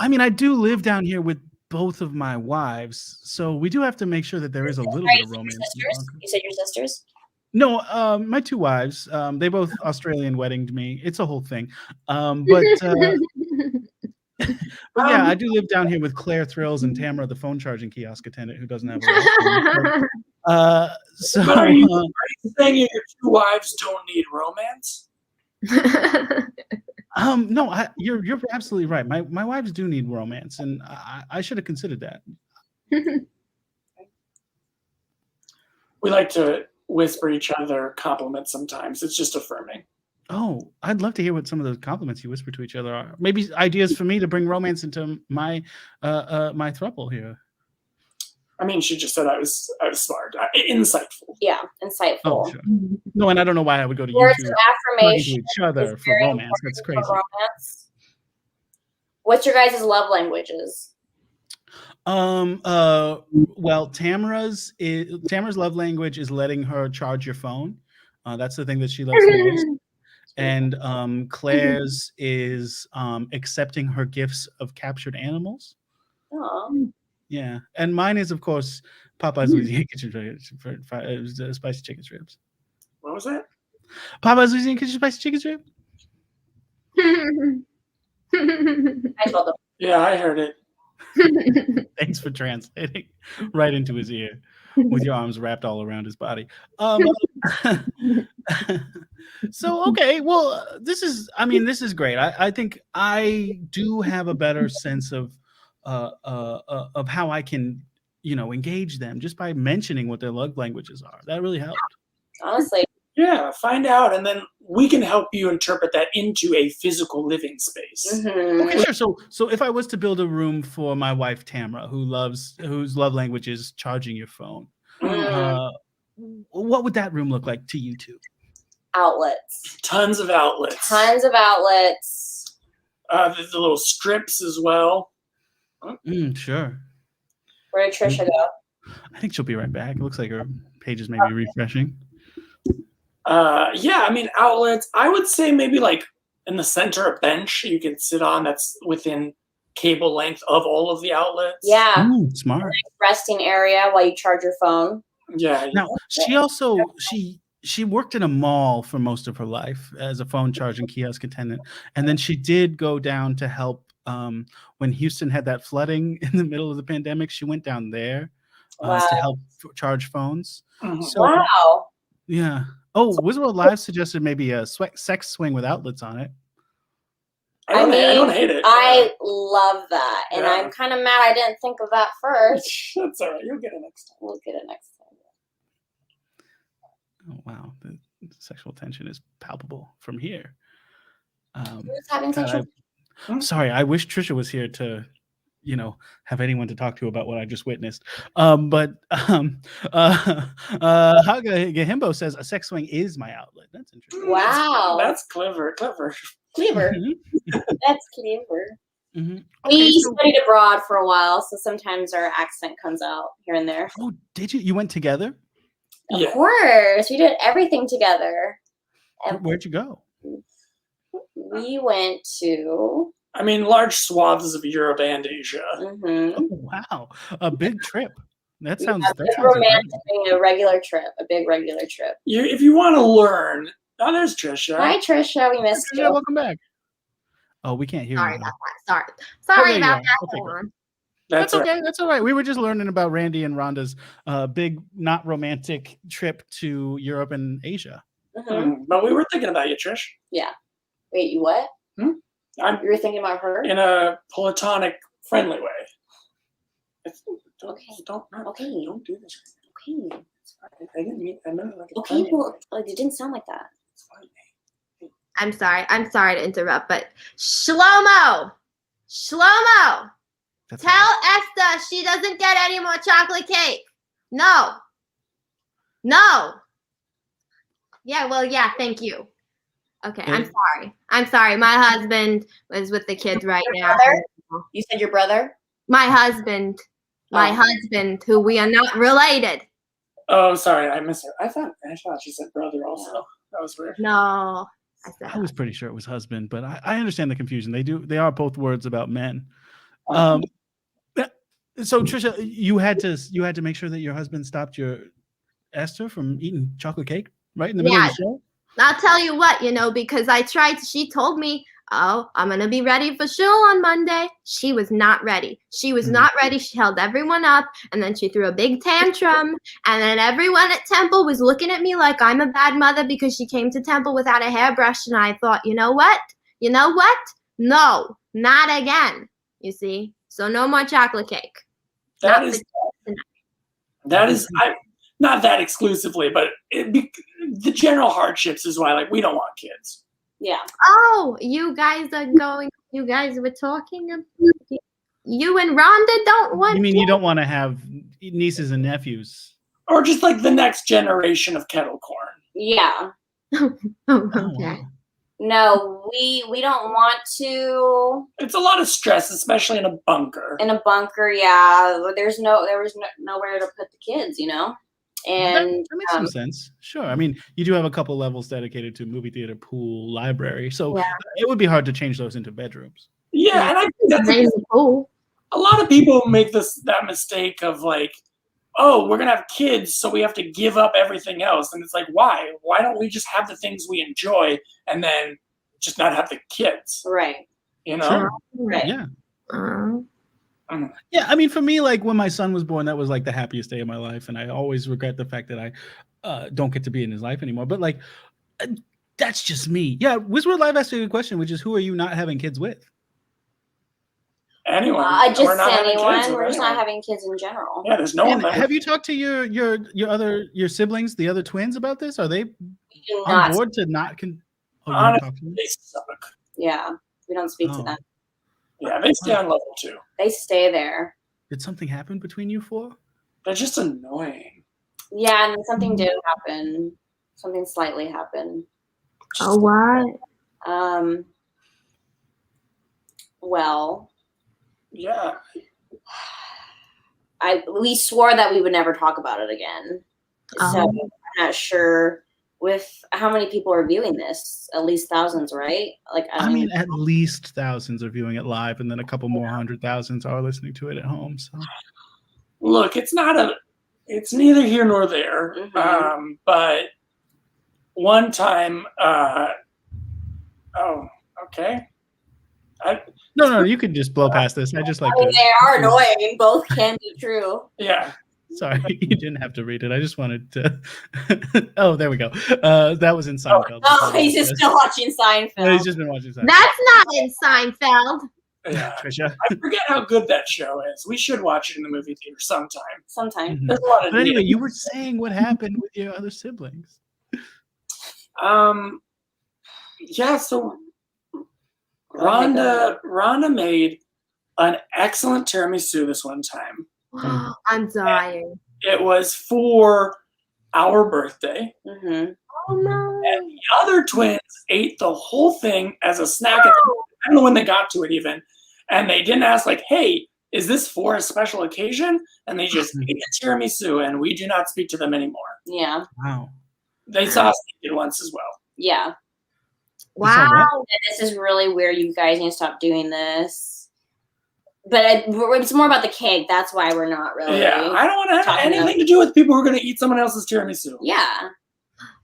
I mean, I do live down here with both of my wives, so we do have to make sure that there is a little bit of romance. You said your sisters? No, my two wives, they both Australian weddinged me. It's a whole thing. But yeah, I do live down here with Claire Thrills and Tamara, the phone charging kiosk attendant who doesn't have a last name. So, But are you saying your two wives don't need romance? no, you're absolutely right. My wives do need romance, and I should have considered that. We like to whisper each other compliments sometimes. It's just affirming. Oh, I'd love to hear what some of the compliments you whisper to each other are. Maybe ideas for me to bring romance into my my throuple here. I mean, she just said I was smart, insightful. Yeah, insightful. Oh, sure. No, and I don't know why I would go to Words YouTube of talking to affirmation each other is for very romance. That's crazy. important for romance. What's your guys' love languages? Well, Tamara's love language is letting her charge your phone. That's the thing that she loves the most. And Claire's is accepting her gifts of captured animals. Oh. Yeah, and mine is, of course, Popeye's Louisiana Kitchen spicy chicken strips. What was that? Popeye's Louisiana Kitchen spicy chicken strip. I told them. Yeah, I heard it. Thanks for translating right into his ear with your arms wrapped all around his body. So, okay, well, this is great. I think I do have a better sense of how I can, engage them just by mentioning what their love languages are. That really helped. Honestly. Yeah, find out, and then we can help you interpret that into a physical living space. Mm-hmm. Okay, sure. So if I was to build a room for my wife Tamara, whose love language is charging your phone, what would that room look like to you two? Outlets. Tons of outlets. The little strips as well. Sure. Where did Trisha go? I think she'll be right back. It looks like her page is maybe refreshing. Yeah, I mean, outlets, I would say maybe like in the center, a bench you can sit on that's within cable length of all of the outlets. Yeah. Ooh, smart. Nice resting area while you charge your phone. Yeah. Now, she also, she worked in a mall for most of her life as a phone charging kiosk attendant. And then she did go down to help when Houston had that flooding in the middle of the pandemic. She went down there to help charge phones. Mm-hmm. So, wow. Yeah. Oh, Wizard World Live suggested maybe a sex swing with outlets on it. I don't hate it. I love that. And Yeah. I'm kind of mad I didn't think of that first. That's all right. You'll get it next time. We'll get it next time. Oh, wow. The sexual tension is palpable from here. Who's having sexual I'm sorry. I wish Trisha was here to, have anyone to talk to about what I just witnessed. But Haga Gahimbo says a sex swing is my outlet. That's interesting. Wow. That's clever. Clever. Mhm. That's clever. Mhm. We Okay, so- studied abroad for a while, so sometimes our accent comes out here and there. Oh, did you? You went together? Of Yeah. course. We did everything together. And Where'd you go? we went to I mean, large swaths of Europe and Asia. mhm. Oh, wow. A big trip. That sounds Yeah, that sounds romantic, incredible. a regular trip, a big regular trip. If you want to learn, there's Trisha. Hi, Trisha. We missed Trisha, you. welcome back. Oh, we can't hear Sorry you. about though. that. Sorry there you about are. that. Okay, Hold good. on. That's all right. okay. That's all right. We were just learning about Randy and Rhonda's big, not romantic trip to Europe and Asia. Mhm. But we were thinking about you, Trish. Wait, you what? I'm You were thinking about her? in a platonic, friendly way. Okay. Don't do this. Okay. I didn't mean. I meant it like a Okay, friendly well, way. it didn't sound like that. It's fine. I'm sorry to interrupt, but Shlomo, That's tell Esther she doesn't get any more chocolate cake. No. Yeah, thank you. Okay, I'm sorry. My husband is with the kids right now. Brother? You said your brother? My husband, who we are not related. Oh, sorry, I missed her. I thought she said brother also. That was weird. No, I said I was pretty sure it was husband, but I understand the confusion. They are both words about men. So Trisha, you had to make sure that your husband stopped your Esther from eating chocolate cake. right in the middle of the show. I'll tell you what, because she told me, oh, I'm going to be ready for shul on Monday. She was not ready. She was not ready. She held everyone up, and then she threw a big tantrum, and then everyone at Temple was looking at me like I'm a bad mother because she came to Temple without a hairbrush, and I thought, you know what? No, not again, you see? So no more chocolate cake. That is not that exclusively, but the general hardships is why, like, we don't want kids. Yeah. Oh, you guys were talking about, you and Rhonda don't want You mean kids? you don't want to have nieces and nephews? Or just like the next generation of Kettlecorn. Yeah. Oh, okay. wow. No, we don't want to. It's a lot of stress, especially in a bunker. In a bunker, yeah. There was nowhere to put the kids, And that makes some sense. Sure. I mean, you do have a couple levels dedicated to movie theater, pool, library. So it would be hard to change those into bedrooms. Yeah, and I think that's cool. A lot of people make that mistake of like, oh, we're gonna have kids, so we have to give up everything else. And it's like, why? Why don't we just have the things we enjoy and then just not have the kids? Right. Sure. Right. Yeah. Yeah, I mean, for me, like when my son was born, that was like the happiest day of my life, and I always regret the fact that I don't get to be in his life anymore. But like, that's just me. Yeah, Wizard Live asked you a good question, which is, who are you not having kids with? Anyone? Just anyone. We're just not having kids in general. Yeah, there's no one. Have you talked to your siblings, the other twins, about this? Are they on board to not? Honestly, they suck. Yeah, we don't speak to them. Yeah, they stay on level 2. They stay there. Did something happen between you four? They're just annoying. Yeah, and something did happen. Something slightly happened. Oh, what? Well. Yeah. We swore that we would never talk about it again. So I'm not sure with how many people are viewing this. At least thousands, right? Like I mean, at least thousands are viewing it live, and then a couple more 100,000 are listening to it at home. So look, it's neither here nor there. Mm-hmm. But one time, okay. No, you could just blow past this. I just like they are annoying. Both can be true. Yeah. Sorry, you didn't have to read it. I just wanted to. Oh, there we go. That was in Seinfeld. Oh, he's just still watching Seinfeld. He's just been watching Seinfeld. That's not in Seinfeld. Yeah. Trisha. I forget how good that show is. We should watch it in the movie theater sometime. Sometime. There's a lot of But anyway, you were saying what happened with your other siblings. Yeah, so Rhonda made an excellent tiramisu this one time. I'm dying. It was for our birthday. Mm-hmm. Oh no. And the other twins ate the whole thing as a snack. I don't know when they got to it even. And they didn't ask like, hey, is this for a special occasion? And they just ate a tiramisu, and we do not speak to them anymore. Yeah. Wow. They saw us eat it once as well. Yeah. Wow. This is really weird. You guys need to stop doing this. But it's more about the cake. That's why we're not really. Yeah, I don't want to have anything to do with people who are going to eat someone else's tiramisu. Yeah.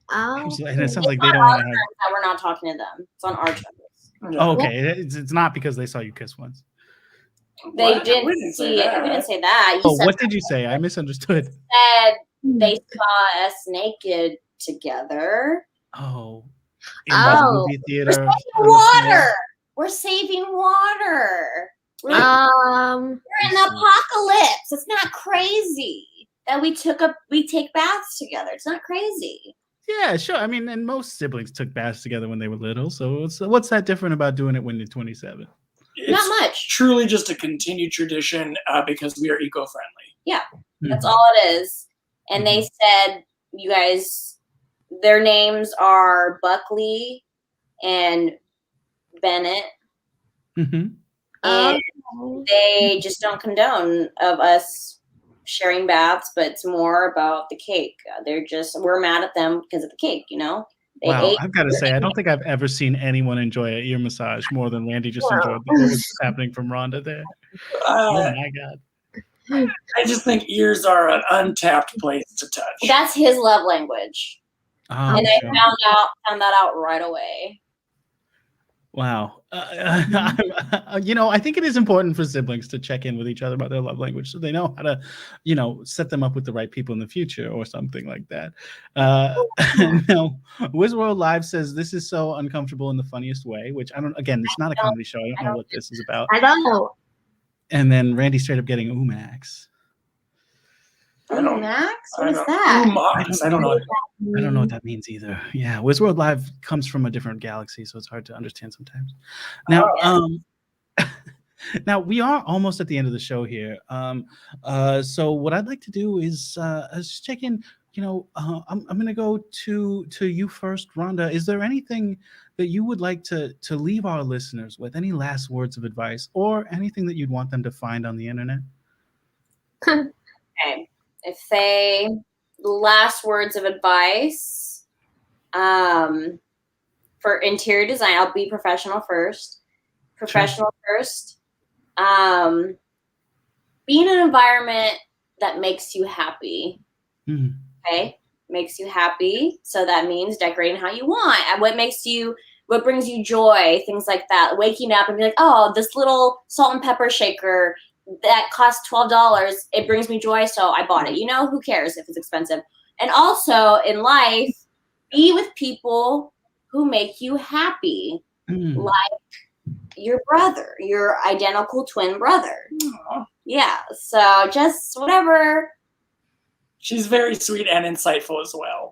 And it sounds like It's they don't on our want to terms that we're not talking to them. It's on our terms. Oh, okay. It's not because they saw you kiss once. They didn't see it. We didn't say that. What did you say? I misunderstood. Said they saw us naked together. Oh. In the movie theater. We're saving water. We're in Um. the apocalypse. It's not crazy that we take baths together. It's not crazy. Yeah, sure. I mean, and most siblings took baths together when they were little. So what's that different about doing it when you're 27? Not much. Truly just a continued tradition because we are eco-friendly. Yeah, that's all it is. And they said, you guys, their names are Buckley and Bennett. Mm-hmm. And they just don't condone of us sharing baths, but it's more about the cake. We're mad at them because of the cake, Wow, I've got to say, I don't think I've ever seen anyone enjoy an ear massage more than Randy just enjoyed what was happening from Rhonda there. Oh my God. I just think ears are an untapped place to touch. That's his love language. Oh, and I sure. found that out right away. Wow. I think it is important for siblings to check in with each other about their love language so they know how to, set them up with the right people in the future or something like that. Now, Wizworld Live says this is so uncomfortable in the funniest way, which again, it's not a comedy show. I don't know what this is about. I don't know. And then Randy straight up getting Umax. Max? What is that? I don't know. I don't know what that means either. Yeah, Wizworld Live comes from a different galaxy, so it's hard to understand sometimes. Now, now we are almost at the end of the show here. So what I'd like to do is just check in. I'm going to go to you first, Rhonda. Is there anything that you would like to leave our listeners with? Any last words of advice, or anything that you'd want them to find on the internet? Okay. If they last words of advice for interior design, I'll be professional first. Be in an environment that makes you happy. Mhm. Okay, makes you happy. So that means decorating how you want, and what brings you joy, things like that. Waking up and be like, oh, this little salt and pepper shaker that costs $12, it brings me joy, so I bought it. Who cares if it's expensive? And also in life, be with people who make you happy, like your brother, your identical twin brother. Aww. Yeah, so just whatever. She's very sweet and insightful as well.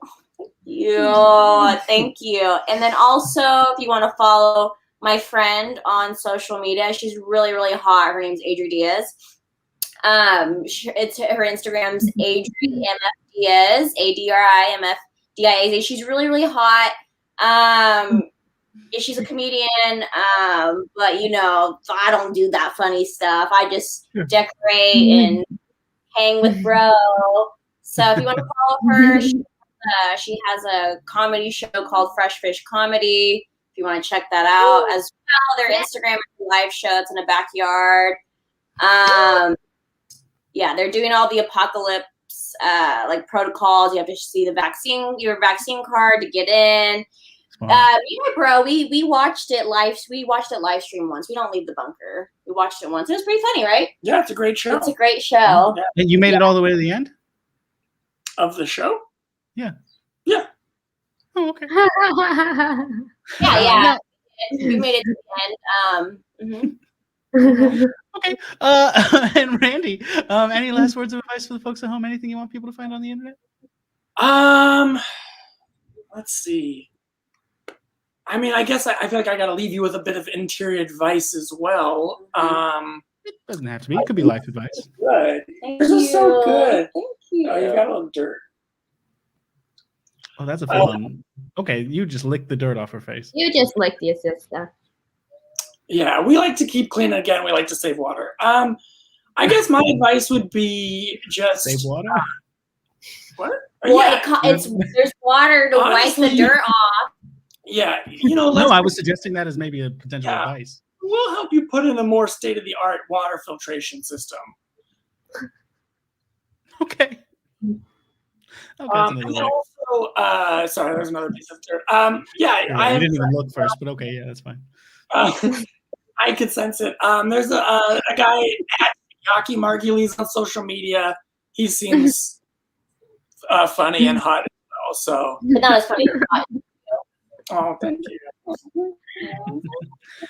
Thank you. And then also, if you want to follow my friend on social media, she's really, really hot. Her name's Adri Diaz. It's her Instagram's Adri MF Diaz, ADRIMFDIAZ. She's really, really hot. She's a comedian, but I don't do that funny stuff. I just decorate and hang with bro. So if you want to follow her, she has a comedy show called Fresh Fish Comedy. If you want to check that out as well, their Instagram live show. It's in a backyard. They're doing all the apocalypse like protocols. You have to see your vaccine card to get in. Bro, we watched it live. We watched it live stream once. We don't leave the bunker. We watched it once. It was pretty funny, right? Yeah, it's a great show. It's a great show. Yeah. And you made it all the way to the end? Of the show? Yeah. Yeah. Oh, okay. Yeah. We made it to the end. Okay. And Randy, any last words of advice for the folks at home? Anything you want people to find on the internet? Let's see. I mean, I guess I feel like I got to leave you with a bit of interior advice as well. It doesn't have to be. It could be life advice. Good. Thank This is so good. Thank you. Oh, you got a little dirt. Oh, that's a full one. Okay, you just licked the dirt off her face. You just licked your sister. Yeah, we like to keep clean again. We like to save water. I guess my advice would be just Save water? What? Well, there's water to wipe the dirt off. Yeah, No, I was suggesting that as maybe a potential advice. We'll help you put in a more state-of-the-art water filtration system. Okay. And then also, sorry, there's another piece of dirt. I didn't even look first, but okay, yeah, that's fine. I could sense it. There's a guy at Yaki Margulies on social media. He seems funny and hot as well. So, But not as funny. oh, thank you.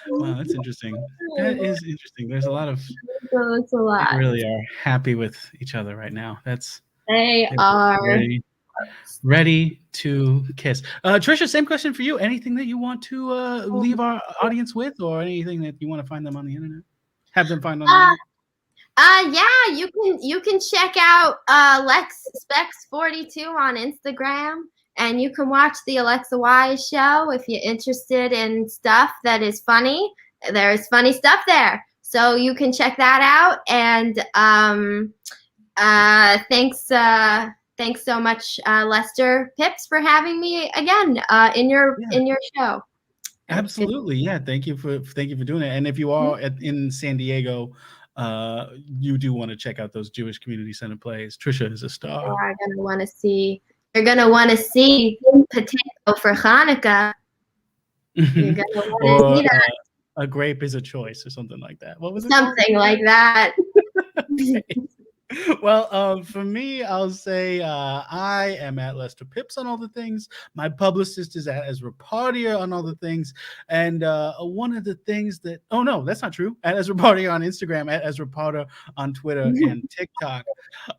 Wow, that's interesting. That is interesting. There's a lot of So it's a lot. they really are happy with each other right now. They are. Ready to kiss. Trisha, same question for you. Anything that you want to leave our audience with, or anything that you want to find them on the internet? Have them find on the internet? Yeah, you can check out Lex Specs 42 on Instagram, and you can watch the Alexa Wise show if you're interested in stuff that is funny. There's funny stuff there, so you can check that out. And thanks so much, Lester Pipps, for having me again in your show. Absolutely, yeah. Thank you for doing it. And if you are in San Diego, you do want to check out those Jewish Community Center plays. Trisha is a star. You are gonna want to see You're gonna want to see potato for Hanukkah. You're gonna want to Or see that. a grape is a choice or something like that. What was it? Something like that. Well, for me, I'll say I am at Lester Pipps on all the things. My publicist is at Ezra Partier on all the things. And one of the things that, oh no, that's not true. At Ezra Partier on Instagram, at Ezra Partier on Twitter and TikTok.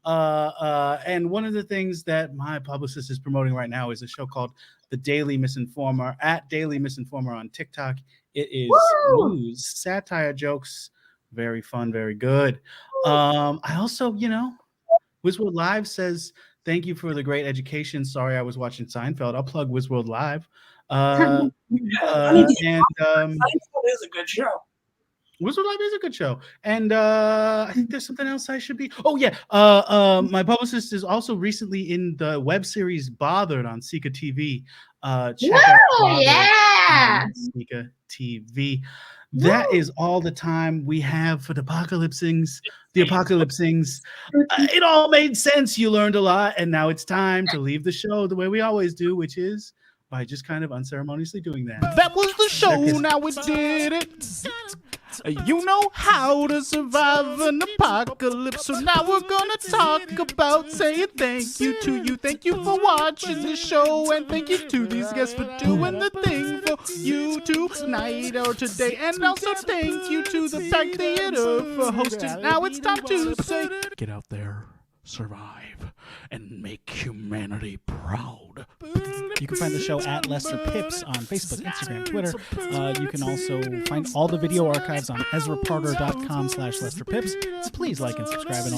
And one of the things that my publicist is promoting right now is a show called The Daily Misinformer, at Daily Misinformer on TikTok. It is news, satire, jokes, very fun, very good. I also, Wizworld Live says, thank you for the great education. Sorry, I was watching Seinfeld. I'll plug Wizworld Live. Seinfeld is a good show. Wizworld Live is a good show. And I think there's something else I should be. Oh, yeah. My publicist is also recently in the web series Bothered on Sika TV. Check out Bothered Yeah. on Sika TV. That is all the time we have for the apocalypsings. It all made sense. You learned a lot, and now it's time to leave the show the way we always do, which is by just kind of unceremoniously doing that. That was the show, now we did it. You know how to survive an apocalypse, so now we're gonna talk about saying thank you to you. Thank you for watching the show, and thank you to these guests for doing the thing for you tonight or today. And also thank you to the Pack Theater for hosting. Now it's time to say, get out there, survive, and make humanity proud. You can find the show at Lester Pipps on Facebook, Instagram, Twitter. You can also find all the video archives on EzraParter.com/Lester Pipps. Please like and subscribe and